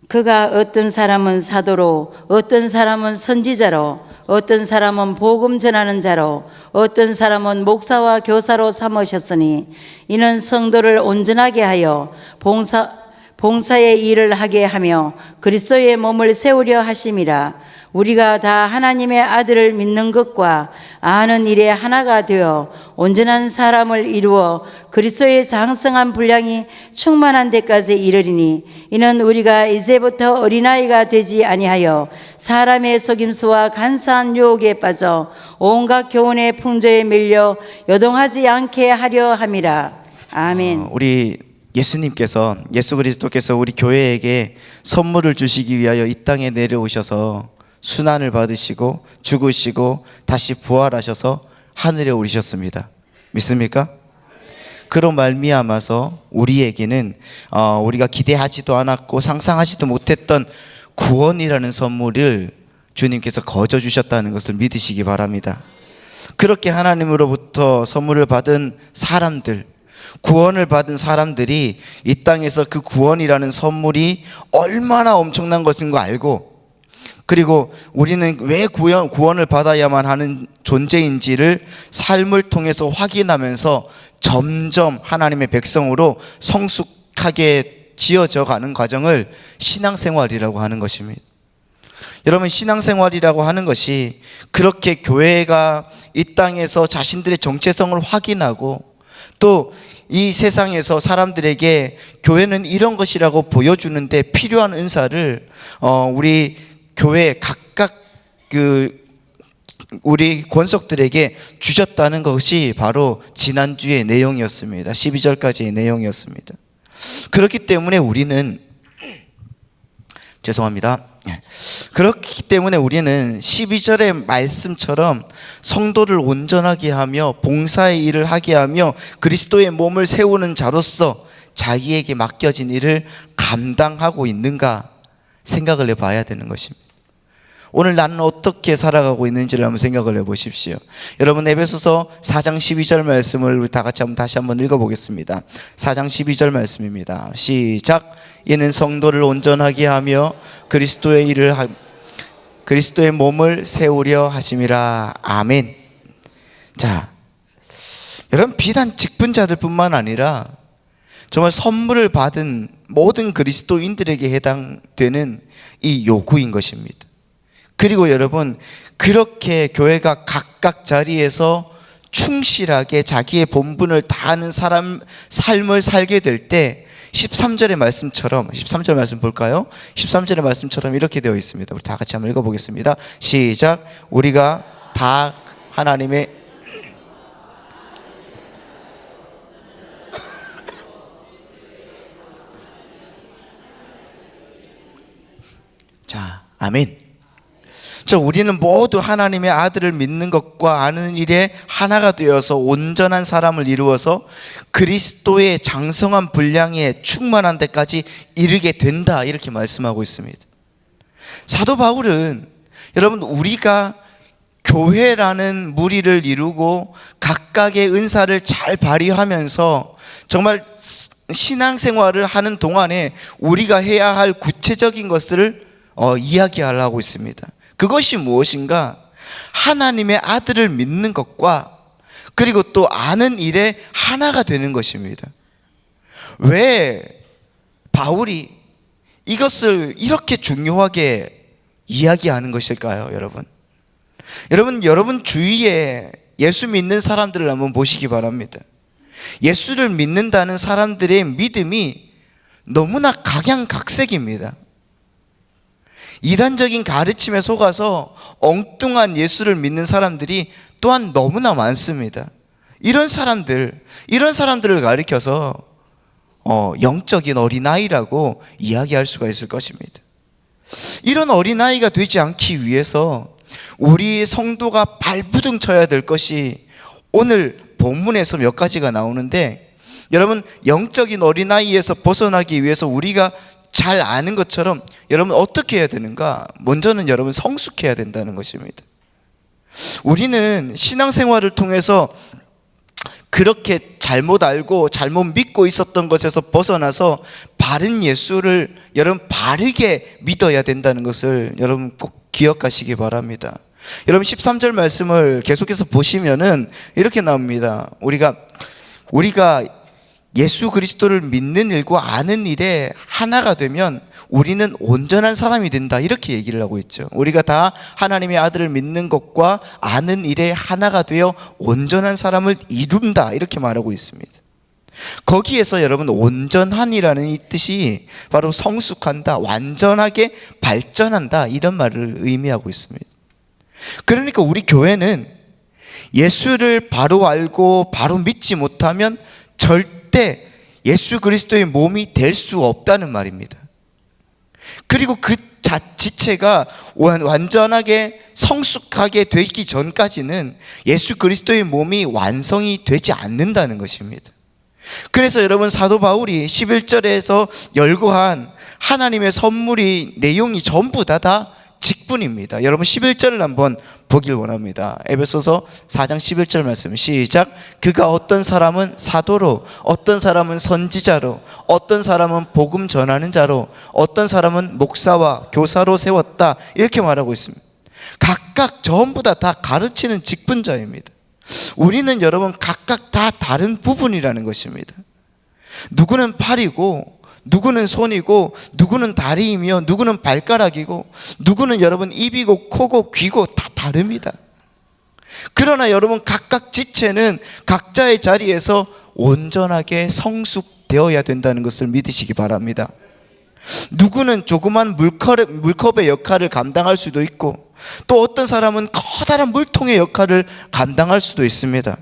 그가 어떤 사람은 사도로, 어떤 사람은 선지자로, 어떤 사람은 복음 전하는 자로, 어떤 사람은 목사와 교사로 삼으셨으니 이는 성도를 온전하게 하여 봉사의 일을 하게 하며 그리스도의 몸을 세우려 하심이라. 우리가 다 하나님의 아들을 믿는 것과 아는 일에 하나가 되어 온전한 사람을 이루어 그리스도의 장성한 분량이 충만한 데까지 이르리니 이는 우리가 이제부터 어린아이가 되지 아니하여 사람의 속임수와 간사한 유혹에 빠져 온갖 교훈의 풍조에 밀려 요동하지 않게 하려 함이라. 아멘. 우리 예수 그리스도께서 우리 교회에게 선물을 주시기 위하여 이 땅에 내려오셔서 순환을 받으시고 죽으시고 다시 부활하셔서 하늘에 오르셨습니다. 믿습니까? 그로 말미암아서 우리에게는 우리가 기대하지도 않았고 상상하지도 못했던 구원이라는 선물을 주님께서 거저 주셨다는 것을 믿으시기 바랍니다. 그렇게 하나님으로부터 선물을 받은 사람들, 구원을 받은 사람들이 이 땅에서 그 구원이라는 선물이 얼마나 엄청난 것인 거 알고, 그리고 우리는 왜 구원을 받아야만 하는 존재인지를 삶을 통해서 확인하면서 점점 하나님의 백성으로 성숙하게 지어져 가는 과정을 신앙생활이라고 하는 것입니다. 여러분, 신앙생활이라고 하는 것이 그렇게 교회가 이 땅에서 자신들의 정체성을 확인하고 또 이 세상에서 사람들에게 교회는 이런 것이라고 보여주는데 필요한 은사를 우리 교회 각각 우리 권속들에게 주셨다는 것이 바로 지난주의 내용이었습니다. 12절까지의 내용이었습니다. 그렇기 때문에 우리는 그렇기 때문에 우리는 12절의 말씀처럼 성도를 온전하게 하며 봉사의 일을 하게 하며 그리스도의 몸을 세우는 자로서 자기에게 맡겨진 일을 감당하고 있는가 생각을 해봐야 되는 것입니다. 오늘 나는 어떻게 살아가고 있는지를 한번 생각을 해보십시오. 여러분, 에베소서 4장 12절 말씀을 우리 다 같이 다시 한번 읽어보겠습니다. 4장 12절 말씀입니다. 시작. 이는 성도를 온전하게 하며 그리스도의 몸을 세우려 하심이라. 아멘. 자, 여러분, 비단 직분자들 뿐만 아니라 정말 선물을 받은 모든 그리스도인들에게 해당되는 이 요구인 것입니다. 그리고 여러분, 그렇게 교회가 각각 자리에서 충실하게 자기의 본분을 다하는 삶을 살게 될 때 13절의 말씀처럼, 13절 말씀 볼까요? 13절의 말씀처럼 이렇게 되어 있습니다. 우리 다 같이 한번 읽어보겠습니다. 시작. 우리가 다 하나님의 자, 아멘. 우리는 모두 하나님의 아들을 믿는 것과 아는 일에 하나가 되어서 온전한 사람을 이루어서 그리스도의 장성한 분량에 충만한 데까지 이르게 된다, 이렇게 말씀하고 있습니다. 사도 바울은 여러분, 우리가 교회라는 무리를 이루고 각각의 은사를 잘 발휘하면서 정말 신앙생활을 하는 동안에 우리가 해야 할 구체적인 것들을 이야기하려고 있습니다. 그것이 무엇인가? 하나님의 아들을 믿는 것과 그리고 또 아는 일에 하나가 되는 것입니다. 왜 바울이 이것을 이렇게 중요하게 이야기하는 것일까요, 여러분? 여러분 주위에 예수 믿는 사람들을 한번 보시기 바랍니다. 예수를 믿는다는 사람들의 믿음이 너무나 각양각색입니다. 이단적인 가르침에 속아서 엉뚱한 예수를 믿는 사람들이 또한 너무나 많습니다. 이런 사람들을 가리켜서 영적인 어린아이라고 이야기할 수가 있을 것입니다. 이런 어린아이가 되지 않기 위해서 우리 성도가 발부둥 쳐야 될 것이 오늘 본문에서 몇 가지가 나오는데, 여러분, 영적인 어린아이에서 벗어나기 위해서 우리가 잘 아는 것처럼 여러분 어떻게 해야 되는가? 먼저는 여러분 성숙해야 된다는 것입니다. 우리는 신앙생활을 통해서 그렇게 잘못 알고 잘못 믿고 있었던 것에서 벗어나서 바른 예수를 여러분 바르게 믿어야 된다는 것을 여러분 꼭 기억하시기 바랍니다. 여러분 13절 말씀을 계속해서 보시면은 이렇게 나옵니다. 우리가 예수 그리스도를 믿는 일과 아는 일에 하나가 되면 우리는 온전한 사람이 된다, 이렇게 얘기를 하고 있죠. 우리가 다 하나님의 아들을 믿는 것과 아는 일에 하나가 되어 온전한 사람을 이룬다, 이렇게 말하고 있습니다. 거기에서 여러분 온전한이라는 이 뜻이 바로 성숙한다, 완전하게 발전한다, 이런 말을 의미하고 있습니다. 그러니까 우리 교회는 예수를 바로 알고 바로 믿지 못하면 절대 예수 그리스도의 몸이 될 수 없다는 말입니다. 그리고 그 지체가 완전하게 성숙하게 되기 전까지는 예수 그리스도의 몸이 완성이 되지 않는다는 것입니다. 그래서 여러분 사도 바울이 11절에서 열거한 하나님의 선물이 내용이 전부 다 직분입니다. 여러분 11절을 한번 보길 원합니다. 에베소서 4장 11절 말씀 시작. 그가 어떤 사람은 사도로, 어떤 사람은 선지자로, 어떤 사람은 복음 전하는 자로, 어떤 사람은 목사와 교사로 세웠다, 이렇게 말하고 있습니다. 각각 전부 다 가르치는 직분자입니다. 우리는 여러분 각각 다 다른 부분이라는 것입니다. 누구는 팔이고, 누구는 손이고, 누구는 다리이며, 누구는 발가락이고, 누구는 여러분 입이고 코고 귀고 다 다릅니다. 그러나 여러분 각각 지체는 각자의 자리에서 온전하게 성숙되어야 된다는 것을 믿으시기 바랍니다. 누구는 조그만 물컵의 역할을 감당할 수도 있고, 또 어떤 사람은 커다란 물통의 역할을 감당할 수도 있습니다.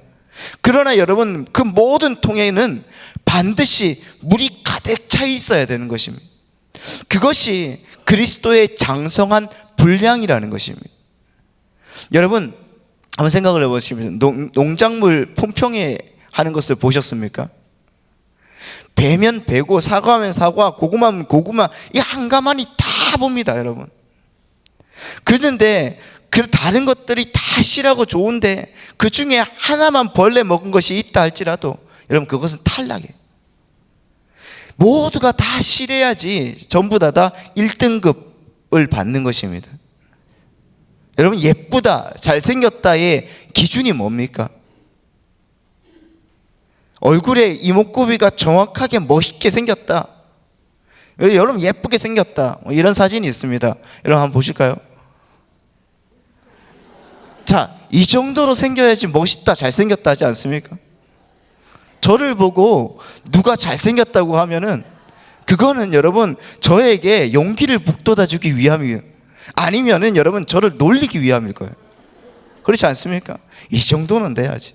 그러나 여러분 그 모든 통에는 반드시 물이 가득 차 있어야 되는 것입니다. 그것이 그리스도의 장성한 분량이라는 것입니다. 여러분 한번 생각을 해보시면 농작물 품평회 하는 것을 보셨습니까? 배면 배고 사과하면 사과, 고구마면 고구마, 이 한가만이 다 봅니다, 여러분. 그런데 그 다른 것들이 다 씨라고 좋은데 그 중에 하나만 벌레 먹은 것이 있다 할지라도 여러분 그것은 탈락이에요. 모두가 다 씨래야지 전부 다 1등급을 받는 것입니다. 여러분 예쁘다, 잘생겼다의 기준이 뭡니까? 얼굴에 이목구비가 정확하게 멋있게 생겼다, 여러분 예쁘게 생겼다, 이런 사진이 있습니다. 여러분 한번 보실까요? 자, 이 정도로 생겨야지 멋있다, 잘생겼다 하지 않습니까? 저를 보고 누가 잘생겼다고 하면은 그거는 여러분 저에게 용기를 북돋아 주기 위함이에요. 아니면은 여러분 저를 놀리기 위함일 거예요. 그렇지 않습니까? 이 정도는 돼야지.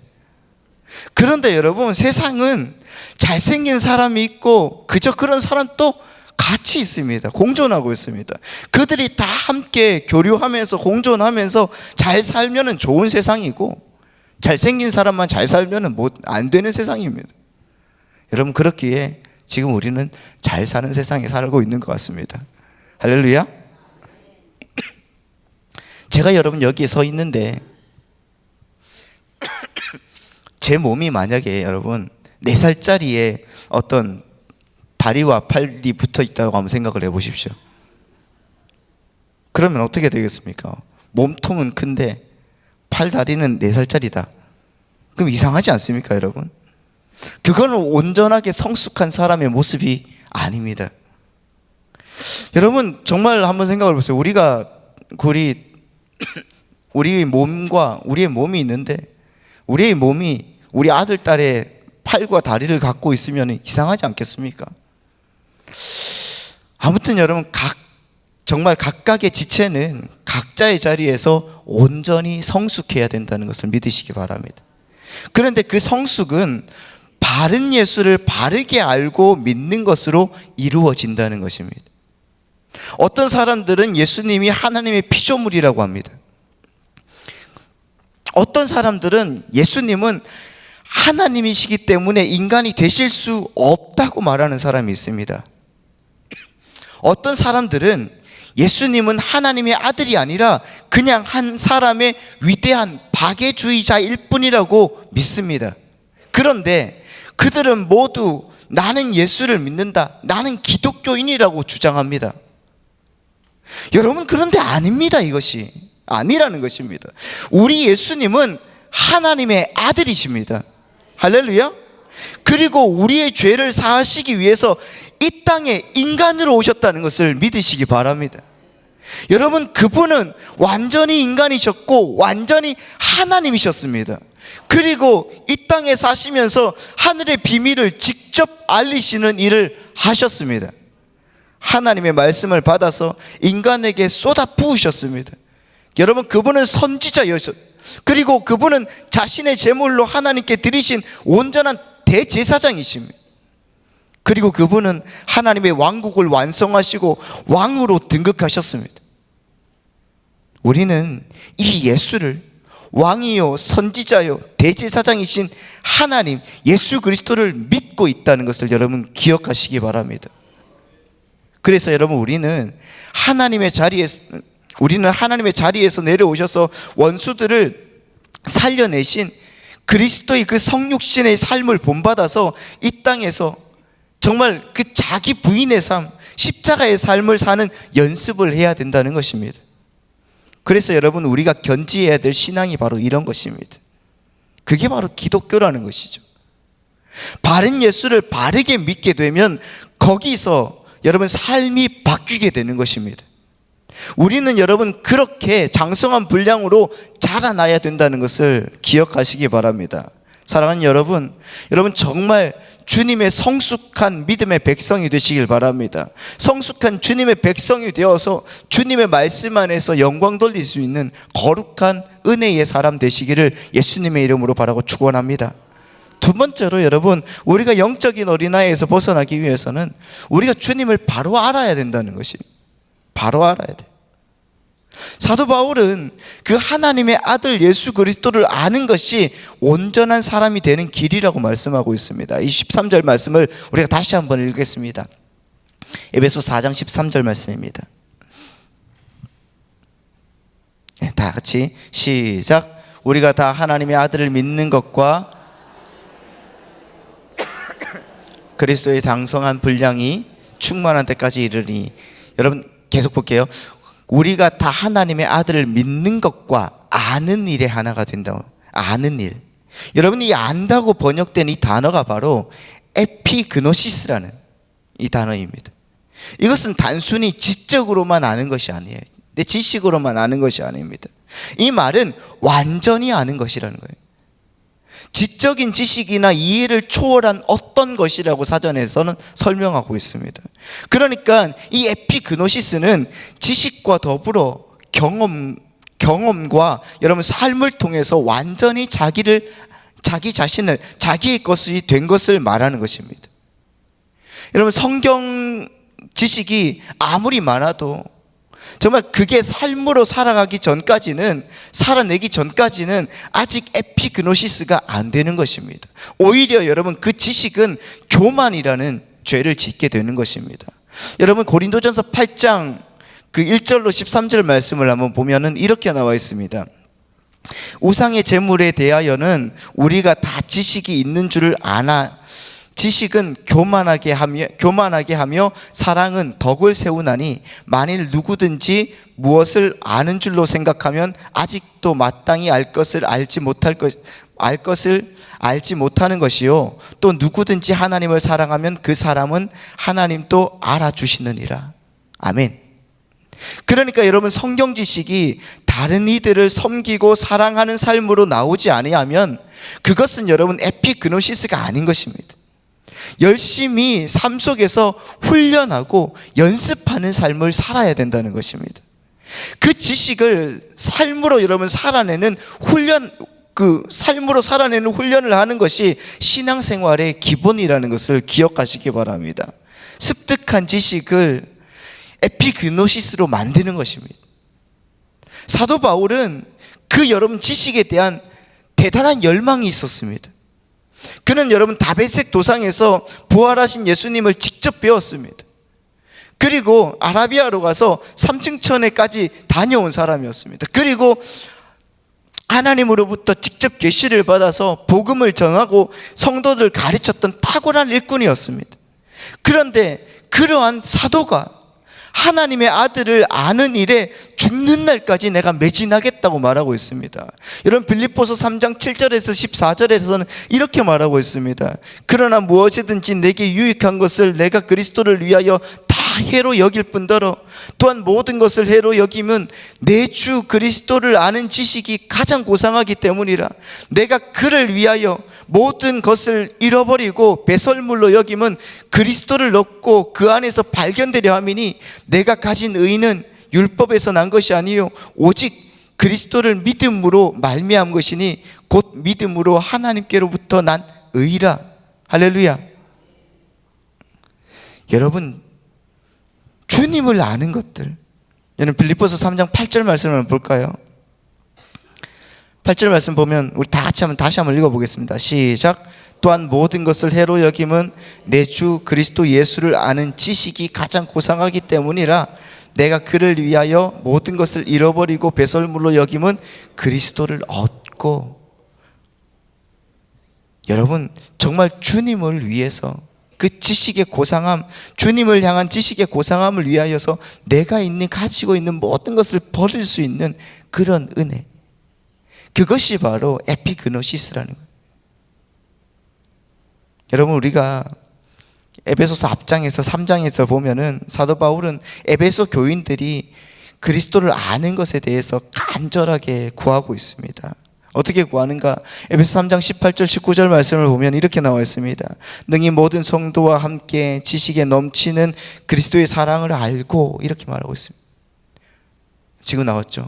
그런데 여러분 세상은 잘생긴 사람이 있고 그저 그런 사람 또 같이 있습니다. 공존하고 있습니다. 그들이 다 함께 교류하면서 공존하면서 잘 살면은 좋은 세상이고, 잘생긴 사람만 잘 살면은 안 되는 세상입니다. 여러분 그렇기에 지금 우리는 잘 사는 세상에 살고 있는 것 같습니다. 할렐루야. 제가 여러분 여기에 서 있는데 제 몸이 만약에 여러분 4살짜리의 어떤 다리와 팔이 붙어 있다고 한번 생각을 해보십시오. 그러면 어떻게 되겠습니까? 몸통은 큰데 팔, 다리는 4살짜리다. 그럼 이상하지 않습니까, 여러분? 그거는 온전하게 성숙한 사람의 모습이 아닙니다. 여러분 정말 한번 생각을 해보세요. 우리 몸과 우리의 몸이 있는데 우리의 몸이 우리 아들, 딸의 팔과 다리를 갖고 있으면 이상하지 않겠습니까? 아무튼 여러분 정말 각각의 지체는 각자의 자리에서 온전히 성숙해야 된다는 것을 믿으시기 바랍니다. 그런데 그 성숙은 바른 예수를 바르게 알고 믿는 것으로 이루어진다는 것입니다. 어떤 사람들은 예수님이 하나님의 피조물이라고 합니다. 어떤 사람들은 예수님은 하나님이시기 때문에 인간이 되실 수 없다고 말하는 사람이 있습니다. 어떤 사람들은 예수님은 하나님의 아들이 아니라 그냥 한 사람의 위대한 박애주의자일 뿐이라고 믿습니다. 그런데 그들은 모두 나는 예수를 믿는다, 나는 기독교인이라고 주장합니다. 여러분, 그런데 아닙니다. 이것이 아니라는 것입니다. 우리 예수님은 하나님의 아들이십니다. 할렐루야. 그리고 우리의 죄를 사하시기 위해서 이 땅에 인간으로 오셨다는 것을 믿으시기 바랍니다. 여러분, 그분은 완전히 인간이셨고 완전히 하나님이셨습니다. 그리고 이 땅에 사시면서 하늘의 비밀을 직접 알리시는 일을 하셨습니다. 하나님의 말씀을 받아서 인간에게 쏟아 부으셨습니다. 여러분, 그분은 선지자였어요. 그리고 그분은 자신의 제물로 하나님께 드리신 온전한 대제사장이십니다. 그리고 그분은 하나님의 왕국을 완성하시고 왕으로 등극하셨습니다. 우리는 이 예수를 왕이요 선지자요 대제사장이신 하나님 예수 그리스도를 믿고 있다는 것을 여러분 기억하시기 바랍니다. 그래서 여러분, 우리는 하나님의 자리에서 내려오셔서 원수들을 살려내신 그리스도의 그 성육신의 삶을 본받아서 이 땅에서 정말 그 자기 부인의 삶, 십자가의 삶을 사는 연습을 해야 된다는 것입니다. 그래서 여러분, 우리가 견지해야 될 신앙이 바로 이런 것입니다. 그게 바로 기독교라는 것이죠. 바른 예수를 바르게 믿게 되면 거기서 여러분 삶이 바뀌게 되는 것입니다. 우리는 여러분 그렇게 장성한 분량으로 자라나야 된다는 것을 기억하시기 바랍니다. 사랑하는 여러분, 정말 주님의 성숙한 믿음의 백성이 되시길 바랍니다. 성숙한 주님의 백성이 되어서 주님의 말씀 안에서 영광 돌릴 수 있는 거룩한 은혜의 사람 되시기를 예수님의 이름으로 바라고 축원합니다. 두 번째로 여러분, 우리가 영적인 어린아이에서 벗어나기 위해서는 우리가 주님을 바로 알아야 된다는 것입니다. 바로 알아야 돼. 사도 바울은 그 하나님의 아들 예수 그리스도를 아는 것이 온전한 사람이 되는 길이라고 말씀하고 있습니다. 이 13절 말씀을 우리가 다시 한번 읽겠습니다. 에베소 4장 13절 말씀입니다. 다 같이 시작. 우리가 다 하나님의 아들을 믿는 것과 그리스도의 장성한 분량이 충만한 때까지 이르니. 여러분 계속 볼게요. 우리가 다 하나님의 아들을 믿는 것과 아는 일의 하나가 된다고. 아는 일. 여러분, 이 안다고 번역된 이 단어가 바로 에피그노시스라는 이 단어입니다. 이것은 단순히 지적으로만 아는 것이 아니에요. 내 지식으로만 아는 것이 아닙니다. 이 말은 완전히 아는 것이라는 거예요. 지적인 지식이나 이해를 초월한 어떤 것이라고 사전에서는 설명하고 있습니다. 그러니까 이 에피그노시스는 지식과 더불어 경험과 여러분 삶을 통해서 완전히 자기 자신을 자기의 것이 된 것을 말하는 것입니다. 여러분, 성경 지식이 아무리 많아도 정말 그게 삶으로 살아내기 전까지는 아직 에피그노시스가 안 되는 것입니다. 오히려 여러분 그 지식은 교만이라는 죄를 짓게 되는 것입니다. 여러분, 고린도전서 8장 그 1절로 13절 말씀을 한번 보면은 이렇게 나와 있습니다. 우상의 제물에 대하여는 우리가 다 지식이 있는 줄을 아나 지식은 교만하게 하며 사랑은 덕을 세우나니 만일 누구든지 무엇을 아는 줄로 생각하면 아직도 마땅히 알 것을 알지 못하는 것이요, 또 누구든지 하나님을 사랑하면 그 사람은 하나님도 알아주시느니라. 아멘. 그러니까 여러분, 성경 지식이 다른 이들을 섬기고 사랑하는 삶으로 나오지 아니하면 그것은 여러분 에피그노시스가 아닌 것입니다. 열심히 삶 속에서 훈련하고 연습하는 삶을 살아야 된다는 것입니다. 그 지식을 삶으로 여러분 살아내는 훈련을 하는 것이 신앙생활의 기본이라는 것을 기억하시기 바랍니다. 습득한 지식을 에피그노시스로 만드는 것입니다. 사도 바울은 그 여러분 지식에 대한 대단한 열망이 있었습니다. 그는 여러분 다베섹 도상에서 부활하신 예수님을 직접 배웠습니다. 그리고 아라비아로 가서 삼층천에까지 다녀온 사람이었습니다. 그리고 하나님으로부터 직접 계시를 받아서 복음을 전하고 성도들 가르쳤던 탁월한 일꾼이었습니다. 그런데 그러한 사도가 하나님의 아들을 아는 일에 죽는 날까지 내가 매진하겠다고 말하고 있습니다. 여러분, 빌립보서 3장 7절에서 14절에서는 이렇게 말하고 있습니다. 그러나 무엇이든지 내게 유익한 것을 내가 그리스도를 위하여 다 해로 여길 뿐더러 또한 모든 것을 해로 여김은 내 주 그리스도를 아는 지식이 가장 고상하기 때문이라. 내가 그를 위하여 모든 것을 잃어버리고 배설물로 여김은 그리스도를 얻고 그 안에서 발견되려 함이니 내가 가진 의는 율법에서 난 것이 아니요 오직 그리스도를 믿음으로 말미암은 것이니 곧 믿음으로 하나님께로부터 난 의라. 할렐루야. 여러분, 주님을 아는 것들, 여러분 빌립보서 3장 8절 말씀을 볼까요? 8절 말씀 보면 우리 다 같이 다시 한번 읽어보겠습니다. 시작. 또한 모든 것을 해로 여김은 내 주 그리스도 예수를 아는 지식이 가장 고상하기 때문이라. 내가 그를 위하여 모든 것을 잃어버리고 배설물로 여김은 그리스도를 얻고. 여러분, 정말 주님을 위해서 그 지식의 고상함, 주님을 향한 지식의 고상함을 위하여서 내가 가지고 있는 모든 것을 버릴 수 있는 그런 은혜, 그것이 바로 에피그노시스라는 거예요. 여러분, 우리가 에베소서 앞장에서 3장에서 보면은 사도 바울은 에베소 교인들이 그리스도를 아는 것에 대해서 간절하게 구하고 있습니다. 어떻게 구하는가? 에베소 3장 18절 19절 말씀을 보면 이렇게 나와 있습니다. 능히 모든 성도와 함께 지식에 넘치는 그리스도의 사랑을 알고, 이렇게 말하고 있습니다. 지금 나왔죠?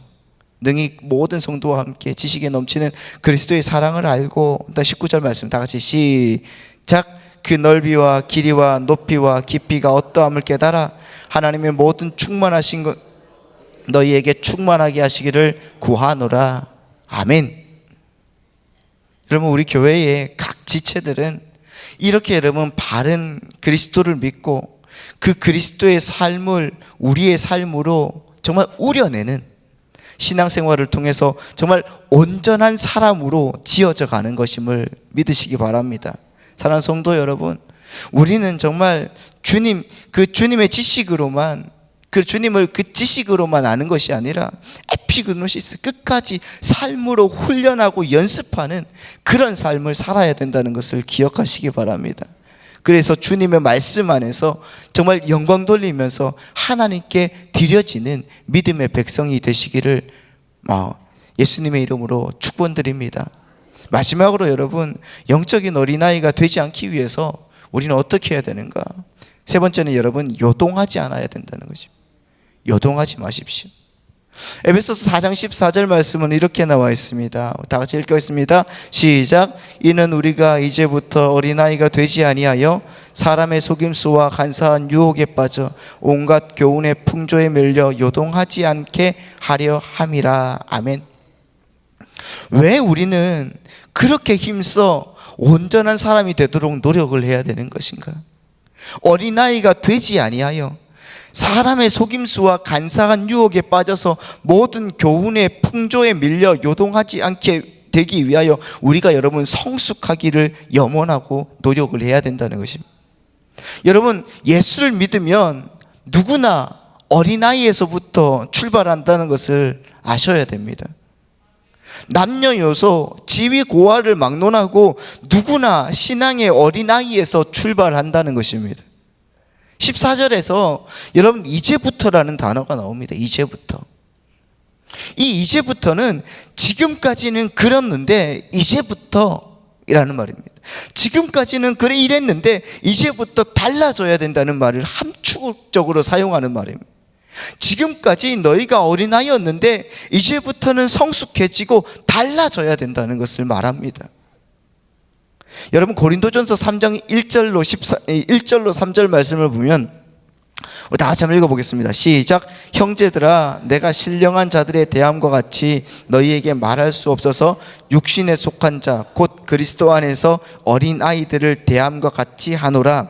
능히 모든 성도와 함께 지식에 넘치는 그리스도의 사랑을 알고. 19절 말씀 다 같이 시작. 그 넓이와 길이와 높이와 깊이가 어떠함을 깨달아 하나님의 모든 충만하신 것 너희에게 충만하게 하시기를 구하노라. 아멘. 여러분, 우리 교회의 각 지체들은 이렇게 여러분 바른 그리스도를 믿고 그 그리스도의 삶을 우리의 삶으로 정말 우려내는 신앙생활을 통해서 정말 온전한 사람으로 지어져 가는 것임을 믿으시기 바랍니다. 사랑하는 성도 여러분, 우리는 정말 주님의 지식으로만, 그 주님을 그 지식으로만 아는 것이 아니라 에피그노시스, 끝까지 삶으로 훈련하고 연습하는 그런 삶을 살아야 된다는 것을 기억하시기 바랍니다. 그래서 주님의 말씀 안에서 정말 영광 돌리면서 하나님께 드려지는 믿음의 백성이 되시기를 예수님의 이름으로 축원드립니다. 마지막으로 여러분, 영적인 어린아이가 되지 않기 위해서 우리는 어떻게 해야 되는가? 세 번째는 여러분, 요동하지 않아야 된다는 것입니다. 요동하지 마십시오. 에베소서 4장 14절 말씀은 이렇게 나와 있습니다. 다 같이 읽겠습니다. 시작. 이는 우리가 이제부터 어린아이가 되지 아니하여 사람의 속임수와 간사한 유혹에 빠져 온갖 교훈의 풍조에 밀려 요동하지 않게 하려 함이라. 아멘. 왜 우리는 그렇게 힘써 온전한 사람이 되도록 노력을 해야 되는 것인가? 어린아이가 되지 아니하여 사람의 속임수와 간사한 유혹에 빠져서 모든 교훈의 풍조에 밀려 요동하지 않게 되기 위하여 우리가 여러분 성숙하기를 염원하고 노력을 해야 된다는 것입니다. 여러분, 예수를 믿으면 누구나 어린아이에서부터 출발한다는 것을 아셔야 됩니다. 남녀 요소, 지위 고하를 막론하고 누구나 신앙의 어린아이에서 출발한다는 것입니다. 14절에서 여러분 이제부터라는 단어가 나옵니다. 이제부터. 이 이제부터는 지금까지는 그랬는데 이제부터이라는 말입니다. 지금까지는 그래 이랬는데 이제부터 달라져야 된다는 말을 함축적으로 사용하는 말입니다. 지금까지 너희가 어린아이였는데 이제부터는 성숙해지고 달라져야 된다는 것을 말합니다. 여러분, 고린도전서 3장 1절로 3절 말씀을 보면 우리 다 같이 한번 읽어보겠습니다. 시작. 형제들아, 내가 신령한 자들의 대함과 같이 너희에게 말할 수 없어서 육신에 속한 자 곧 그리스도 안에서 어린아이들을 대함과 같이 하노라.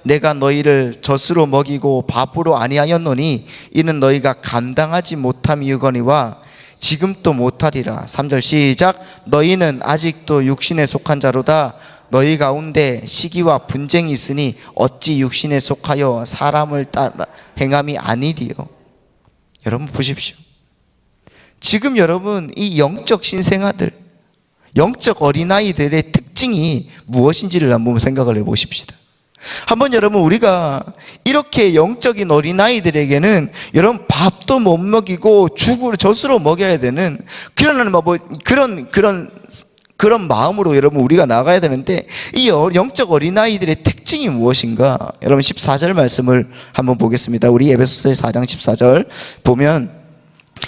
내가 너희를 젖으로 먹이고 밥으로 아니하였노니 이는 너희가 감당하지 못함이거니와 지금 또 못하리라. 3절 시작. 너희는 아직도 육신에 속한 자로다. 너희 가운데 시기와 분쟁이 있으니 어찌 육신에 속하여 사람을 따라 행함이 아니리요. 여러분 보십시오. 지금 여러분 이 영적 신생아들, 영적 어린아이들의 특징이 무엇인지를 한번 생각을 해보십시다. 한번 여러분 우리가 이렇게 영적인 어린아이들에게는 여러분 밥도 못 먹이고 죽으로 젖으로 먹여야 되는 그런 마음으로 여러분 우리가 나가야 되는데, 이 영적 어린아이들의 특징이 무엇인가? 여러분 14절 말씀을 한번 보겠습니다. 우리 에베소서 4장 14절 보면,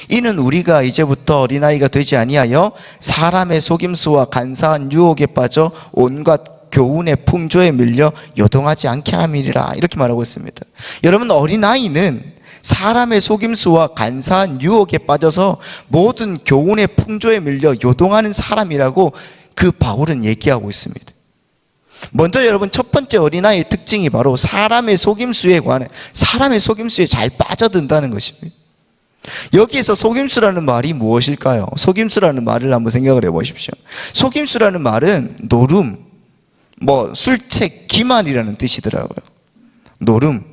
이는 우리가 이제부터 어린아이가 되지 아니하여 사람의 속임수와 간사한 유혹에 빠져 온갖 교훈의 풍조에 밀려 요동하지 않게 함이리라. 이렇게 말하고 있습니다. 여러분 어린아이는 사람의 속임수와 간사한 유혹에 빠져서 모든 교훈의 풍조에 밀려 요동하는 사람이라고 그 바울은 얘기하고 있습니다. 먼저 여러분 첫 번째 어린아이의 특징이 바로 사람의 속임수에 잘 빠져든다는 것입니다. 여기에서 속임수라는 말이 무엇일까요? 속임수라는 말을 한번 생각을 해보십시오. 속임수라는 말은 노름, 술책, 기만이라는 뜻이더라고요. 노름.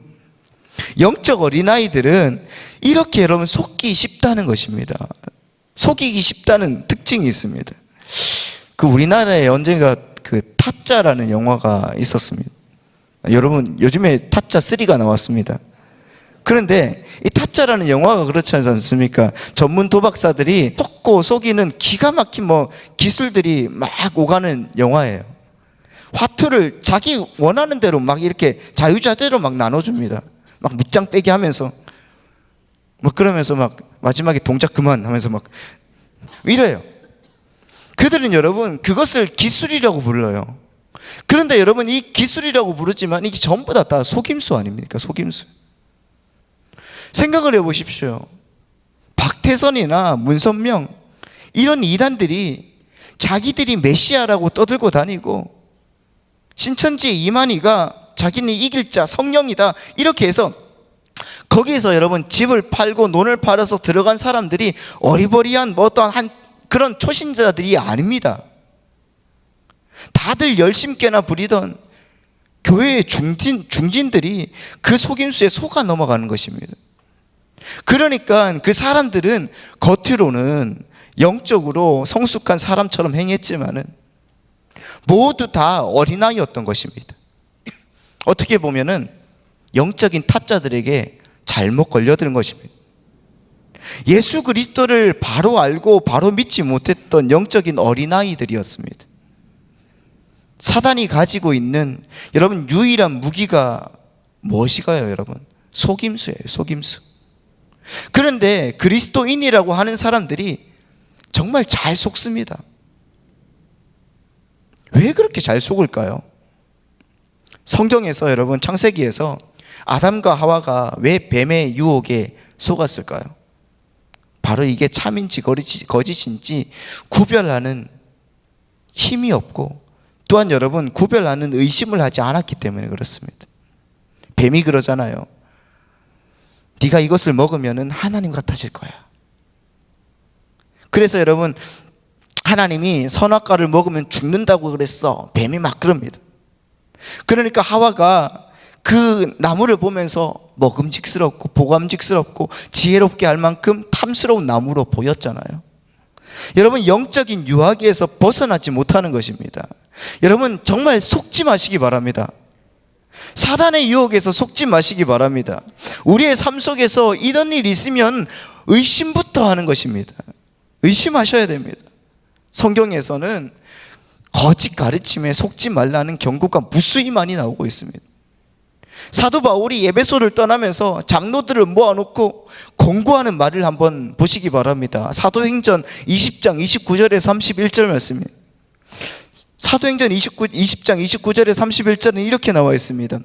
영적 어린아이들은 이렇게 여러분 속기 쉽다는 것입니다. 속이기 쉽다는 특징이 있습니다. 우리나라에 언젠가 타짜라는 영화가 있었습니다. 여러분 요즘에 타짜 3가 나왔습니다. 그런데 이 타짜라는 영화가 그렇지 않습니까? 전문 도박사들이 속고 속이는 기가 막힌 기술들이 막 오가는 영화예요. 화투를 자기 원하는 대로 막 이렇게 자유자재로 막 나눠줍니다. 막 밑장 빼기 하면서 그러면서 마지막에 동작 그만 하면서 이래요. 그들은 여러분 그것을 기술이라고 불러요. 그런데 여러분 이 기술이라고 부르지만 이게 전부 다 속임수 아닙니까? 속임수. 생각을 해보십시오. 박태선이나 문선명 이런 이단들이 자기들이 메시아라고 떠들고 다니고, 신천지 이만희가 자기는 이길 자 성령이다 이렇게 해서 거기에서 여러분 집을 팔고 논을 팔아서 들어간 사람들이 어리버리한 어떠한 그런 초신자들이 아닙니다. 다들 열심께나 부리던 교회의 중진들이 그 속임수에 속아 넘어가는 것입니다. 그러니까 그 사람들은 겉으로는 영적으로 성숙한 사람처럼 행했지만은 모두 다 어린아이였던 것입니다. 어떻게 보면은 영적인 타짜들에게 잘못 걸려드는 것입니다. 예수 그리스도를 바로 알고 바로 믿지 못했던 영적인 어린아이들이었습니다. 사단이 가지고 있는 여러분 유일한 무기가 무엇일까요? 여러분 속임수예요. 속임수. 그런데 그리스도인이라고 하는 사람들이 정말 잘 속습니다. 왜 그렇게 잘 속을까요? 성경에서 여러분 창세기에서 아담과 하와가 왜 뱀의 유혹에 속았을까요? 바로 이게 참인지 거짓인지 구별하는 힘이 없고, 또한 여러분 구별하는 의심을 하지 않았기 때문에 그렇습니다. 뱀이 그러잖아요. 네가 이것을 먹으면 하나님 같아질 거야. 그래서 여러분 하나님이 선악과를 먹으면 죽는다고 그랬어. 뱀이 막 그럽니다. 그러니까 하와가 그 나무를 보면서 먹음직스럽고 보감직스럽고 지혜롭게 할 만큼 탐스러운 나무로 보였잖아요. 여러분 영적인 유아기에서 벗어나지 못하는 것입니다. 여러분 정말 속지 마시기 바랍니다. 사단의 유혹에서 속지 마시기 바랍니다. 우리의 삶 속에서 이런 일이 있으면 의심부터 하는 것입니다. 의심하셔야 됩니다. 성경에서는 거짓 가르침에 속지 말라는 경고가 무수히 많이 나오고 있습니다. 사도 바울이 에베소를 떠나면서 장로들을 모아놓고 공고하는 말을 한번 보시기 바랍니다. 사도행전 20장 29절에 31절 말씀입니다. 사도행전 20장 29절에 31절은 이렇게 나와 있습니다.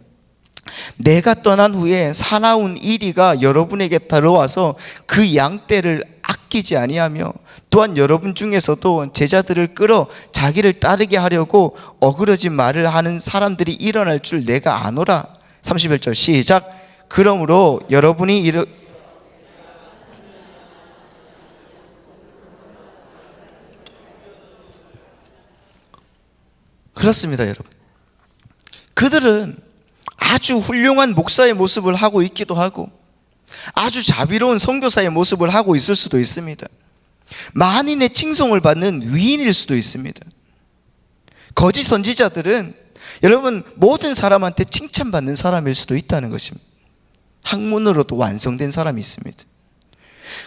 내가 떠난 후에 사나운 이리가 여러분에게 들어와서 그 양떼를 아끼지 아니하며, 또한 여러분 중에서도 제자들을 끌어 자기를 따르게 하려고 어그러진 말을 하는 사람들이 일어날 줄 내가 아노라. 31절 시작. 그러므로 여러분이 그렇습니다, 여러분. 그들은 아주 훌륭한 목사의 모습을 하고 있기도 하고 아주 자비로운 선교사의 모습을 하고 있을 수도 있습니다. 만인의 칭송을 받는 위인일 수도 있습니다. 거짓 선지자들은 여러분 모든 사람한테 칭찬받는 사람일 수도 있다는 것입니다. 학문으로도 완성된 사람이 있습니다.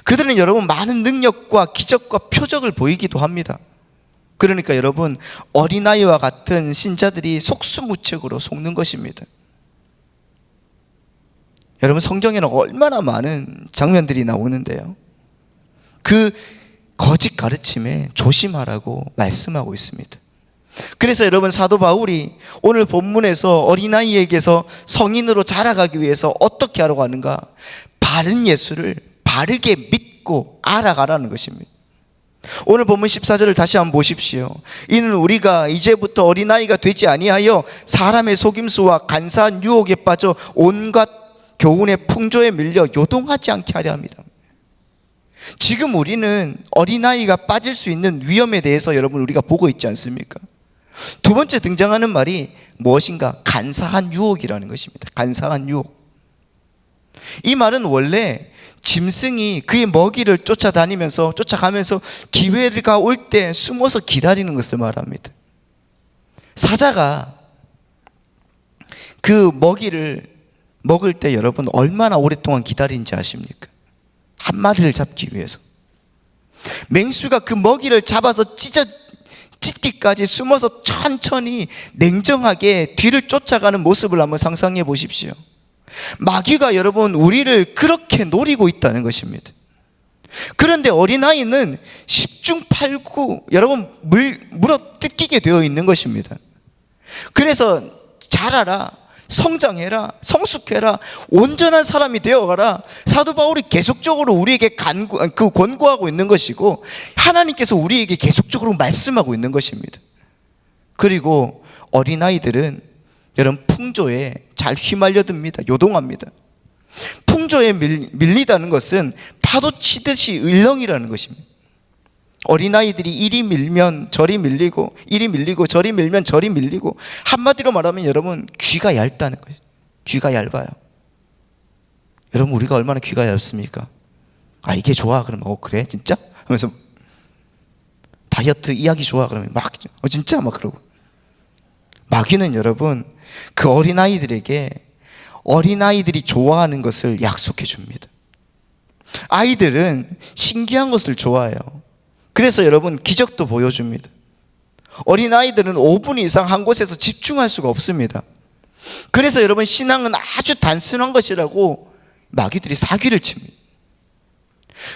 그들은 여러분 많은 능력과 기적과 표적을 보이기도 합니다. 그러니까 여러분 어린아이와 같은 신자들이 속수무책으로 속는 것입니다. 여러분 성경에는 얼마나 많은 장면들이 나오는데요, 그 거짓 가르침에 조심하라고 말씀하고 있습니다. 그래서 여러분 사도 바울이 오늘 본문에서 어린아이에게서 성인으로 자라가기 위해서 어떻게 하라고 하는가? 바른 예수를 바르게 믿고 알아가라는 것입니다. 오늘 본문 14절을 다시 한번 보십시오. 이는 우리가 이제부터 어린아이가 되지 아니하여 사람의 속임수와 간사한 유혹에 빠져 온갖 교훈의 풍조에 밀려 요동하지 않게 하려 합니다. 지금 우리는 어린아이가 빠질 수 있는 위험에 대해서 여러분 우리가 보고 있지 않습니까? 두 번째 등장하는 말이 무엇인가? 간사한 유혹이라는 것입니다. 간사한 유혹. 이 말은 원래 짐승이 그의 먹이를 쫓아가면서 기회가 올 때 숨어서 기다리는 것을 말합니다. 사자가 그 먹이를 먹을 때 여러분 얼마나 오랫동안 기다리는지 아십니까? 한 마리를 잡기 위해서. 맹수가 그 먹이를 잡아서 찢기까지 숨어서 천천히 냉정하게 뒤를 쫓아가는 모습을 한번 상상해 보십시오. 마귀가 여러분 우리를 그렇게 노리고 있다는 것입니다. 그런데 어린아이는 10중 8구 여러분 물어 뜯기게 되어 있는 것입니다. 그래서 자라라, 성장해라, 성숙해라, 온전한 사람이 되어가라. 사도 바울이 계속적으로 우리에게 권고하고 있는 것이고 하나님께서 우리에게 계속적으로 말씀하고 있는 것입니다. 그리고 어린아이들은 여러분 풍조에 잘 휘말려듭니다. 요동합니다. 풍조에 밀리다는 것은 파도 치듯이 을렁이라는 것입니다. 어린아이들이 이리 밀면 저리 밀리고, 이리 밀리고 저리 밀면 저리 밀리고, 한마디로 말하면 여러분 귀가 얇다는 거예요. 귀가 얇아요. 여러분 우리가 얼마나 귀가 얇습니까? 아 이게 좋아 그러면 그래 진짜? 하면서 다이어트 이야기 좋아 그러면 막 진짜 막 그러고. 마귀는 여러분 그 어린아이들에게 어린아이들이 좋아하는 것을 약속해 줍니다. 아이들은 신기한 것을 좋아해요. 그래서 여러분 기적도 보여줍니다. 어린아이들은 5분 이상 한 곳에서 집중할 수가 없습니다. 그래서 여러분 신앙은 아주 단순한 것이라고 마귀들이 사기를 칩니다.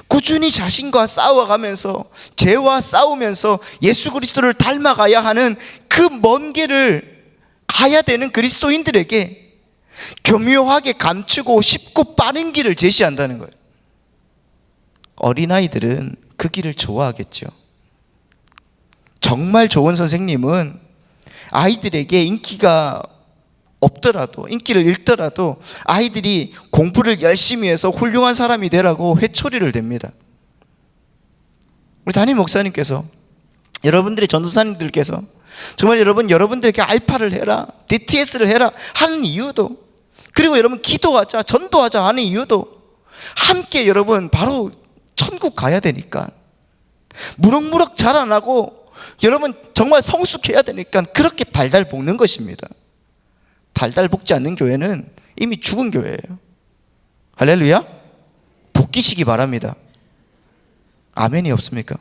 꾸준히 자신과 싸워가면서 죄와 싸우면서 예수 그리스도를 닮아가야 하는 그 먼 길을 가야 되는 그리스도인들에게 교묘하게 감추고 쉽고 빠른 길을 제시한다는 거예요. 어린아이들은 그 길을 좋아하겠죠. 정말 좋은 선생님은 아이들에게 인기가 없더라도, 인기를 잃더라도 아이들이 공부를 열심히 해서 훌륭한 사람이 되라고 회초리를 댑니다. 우리 담임 목사님께서, 여러분들의 전도사님들께서 정말 여러분들에게 알파를 해라, DTS를 해라 하는 이유도, 그리고 여러분 기도하자, 전도하자 하는 이유도 함께 여러분 바로 천국 가야 되니까, 무럭무럭 자라나고 여러분 정말 성숙해야 되니까 그렇게 달달 볶는 것입니다. 달달 볶지 않는 교회는 이미 죽은 교회예요. 할렐루야. 볶이시기 바랍니다. 아멘이 없습니까?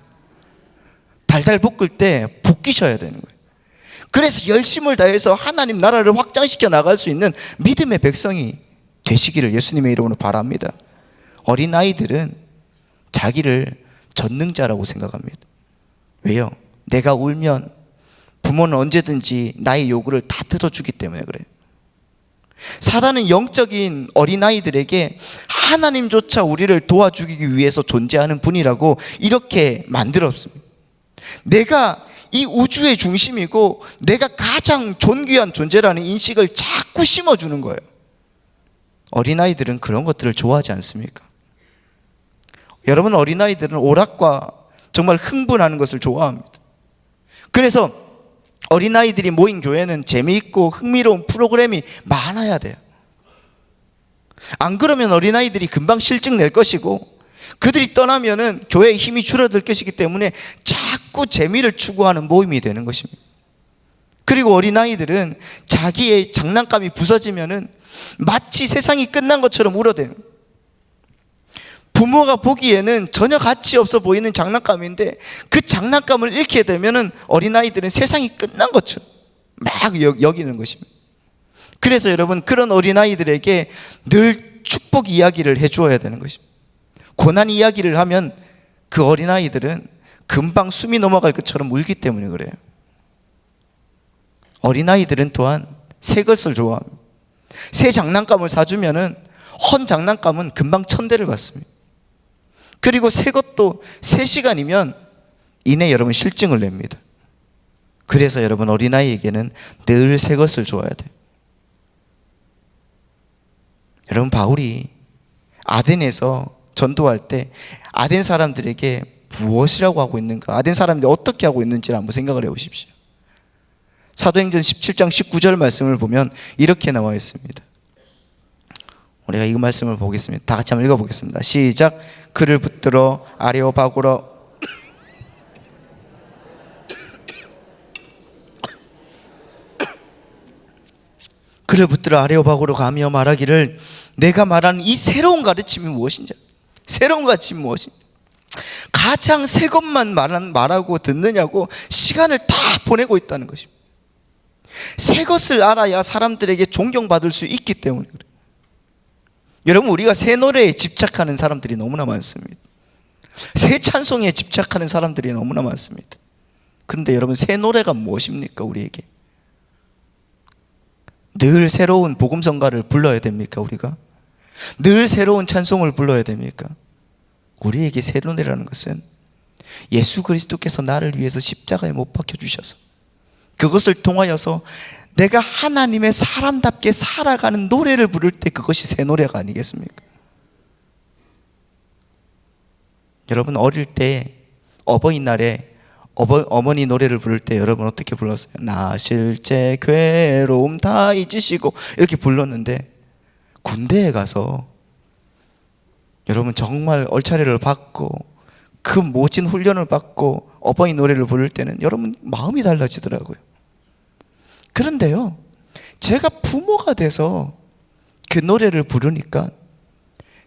달달 볶을 때 볶이셔야 되는 거예요. 그래서 열심을 다해서 하나님 나라를 확장시켜 나갈 수 있는 믿음의 백성이 되시기를 예수님의 이름으로 바랍니다. 어린아이들은 자기를 전능자라고 생각합니다. 왜요? 내가 울면 부모는 언제든지 나의 요구를 다 들어주기 때문에 그래요. 사단은 영적인 어린아이들에게 하나님조차 우리를 도와주기 위해서 존재하는 분이라고 이렇게 만들었습니다. 내가 이 우주의 중심이고 내가 가장 존귀한 존재라는 인식을 자꾸 심어주는 거예요. 어린아이들은 그런 것들을 좋아하지 않습니까? 여러분 어린아이들은 오락과 정말 흥분하는 것을 좋아합니다. 그래서 어린아이들이 모인 교회는 재미있고 흥미로운 프로그램이 많아야 돼요. 안 그러면 어린아이들이 금방 실증 낼 것이고, 그들이 떠나면은 교회의 힘이 줄어들 것이기 때문에 자꾸 재미를 추구하는 모임이 되는 것입니다. 그리고 어린아이들은 자기의 장난감이 부서지면은 마치 세상이 끝난 것처럼 울어대는, 부모가 보기에는 전혀 가치 없어 보이는 장난감인데 그 장난감을 잃게 되면은 어린아이들은 세상이 끝난 것처럼 막 여기는 것입니다. 그래서 여러분, 그런 어린아이들에게 늘 축복 이야기를 해주어야 되는 것입니다. 고난 이야기를 하면 그 어린아이들은 금방 숨이 넘어갈 것처럼 울기 때문에 그래요. 어린아이들은 또한 새 것을 좋아합니다. 새 장난감을 사주면은 헌 장난감은 금방 천대를 받습니다. 그리고 새 것도 3시간이면 이내 여러분 실증을 냅니다. 그래서 여러분, 어린아이에게는 늘 새 것을 줘야 돼요. 여러분, 바울이 아덴에서 전도할 때 아덴 사람들에게 무엇이라고 하고 있는가, 아덴 사람들이 어떻게 하고 있는지를 한번 생각을 해보십시오. 사도행전 17장 19절 말씀을 보면 이렇게 나와 있습니다. 우리가 이 말씀을 보겠습니다. 다 같이 한번 읽어보겠습니다. 시작. 그를 붙들어 아레오바고로 그를 붙들어 아레오바고로 가며 말하기를, 내가 말하는 이 새로운 가르침이 무엇인지, 새로운 가르침이 무엇인지, 가장 새 것만 말하고 듣느냐고 시간을 다 보내고 있다는 것입니다. 새 것을 알아야 사람들에게 존경받을 수 있기 때문에 그래요. 여러분, 우리가 새 노래에 집착하는 사람들이 너무나 많습니다. 새 찬송에 집착하는 사람들이 너무나 많습니다. 그런데 여러분, 새 노래가 무엇입니까? 우리에게 늘 새로운 복음성가를 불러야 됩니까? 우리가 늘 새로운 찬송을 불러야 됩니까? 우리에게 새 노래라는 것은 예수 그리스도께서 나를 위해서 십자가에 못 박혀 주셔서 그것을 통하여서 내가 하나님의 사람답게 살아가는 노래를 부를 때 그것이 새 노래가 아니겠습니까? 여러분, 어릴 때 어버이날에 어머니 노래를 부를 때 여러분 어떻게 불렀어요? 나 실제 괴로움 다 잊으시고 이렇게 불렀는데, 군대에 가서 여러분 정말 얼차례를 받고 그 모진 훈련을 받고 어버이 노래를 부를 때는 여러분 마음이 달라지더라고요. 그런데요, 제가 부모가 돼서 그 노래를 부르니까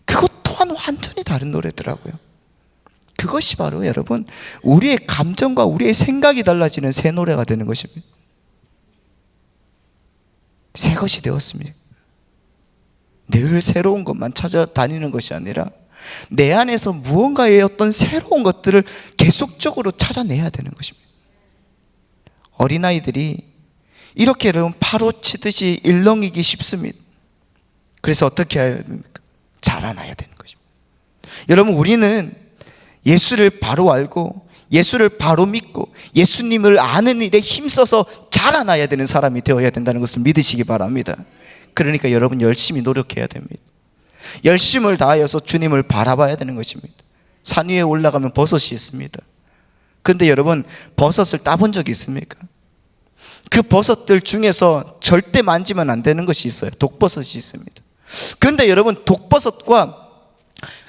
그것 또한 완전히 다른 노래더라고요. 그것이 바로 여러분, 우리의 감정과 우리의 생각이 달라지는 새 노래가 되는 것입니다. 새 것이 되었습니다. 늘 새로운 것만 찾아다니는 것이 아니라 내 안에서 무언가의 어떤 새로운 것들을 계속적으로 찾아내야 되는 것입니다. 어린아이들이 이렇게 여러분 파로치듯이 일렁이기 쉽습니다. 그래서 어떻게 해야 됩니까? 자라나야 되는 것입니다. 여러분, 우리는 예수를 바로 알고 예수를 바로 믿고 예수님을 아는 일에 힘써서 자라나야 되는 사람이 되어야 된다는 것을 믿으시기 바랍니다. 그러니까 여러분 열심히 노력해야 됩니다. 열심을 다하여서 주님을 바라봐야 되는 것입니다. 산 위에 올라가면 버섯이 있습니다. 그런데 여러분, 버섯을 따본 적이 있습니까? 그 버섯들 중에서 절대 만지면 안 되는 것이 있어요. 독버섯이 있습니다. 그런데 여러분, 독버섯과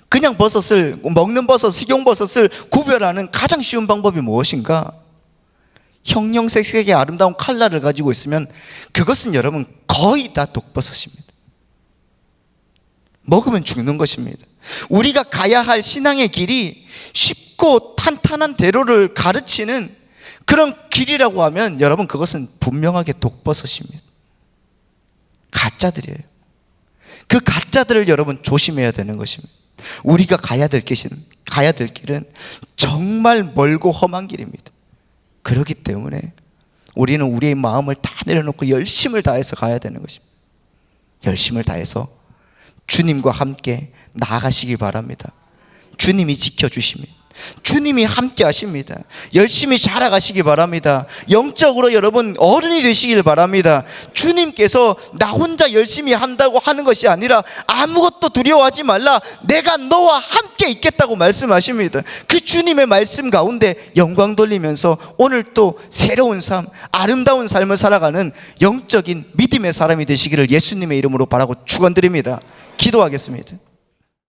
그냥 버섯을, 먹는 버섯, 식용버섯을 구별하는 가장 쉬운 방법이 무엇인가? 형형색색의 아름다운 칼날을 가지고 있으면 그것은 여러분 거의 다 독버섯입니다. 먹으면 죽는 것입니다. 우리가 가야 할 신앙의 길이 쉽고 탄탄한 대로를 가르치는 그런 길이라고 하면 여러분 그것은 분명하게 독버섯입니다. 가짜들이에요. 그 가짜들을 여러분 조심해야 되는 것입니다. 우리가 가야 될 길은 정말 멀고 험한 길입니다. 그렇기 때문에 우리는 우리의 마음을 다 내려놓고 열심을 다해서 가야 되는 것입니다. 열심을 다해서 주님과 함께 나아가시기 바랍니다. 주님이 지켜주십니다. 주님이 함께 하십니다. 열심히 자라가시기 바랍니다. 영적으로 여러분 어른이 되시길 바랍니다. 주님께서 나 혼자 열심히 한다고 하는 것이 아니라 아무것도 두려워하지 말라, 내가 너와 함께 함께 있겠다고 말씀하십니다. 그 주님의 말씀 가운데 영광 돌리면서 오늘 또 새로운 삶, 아름다운 삶을 살아가는 영적인 믿음의 사람이 되시기를 예수님의 이름으로 바라고 축원드립니다. 기도하겠습니다.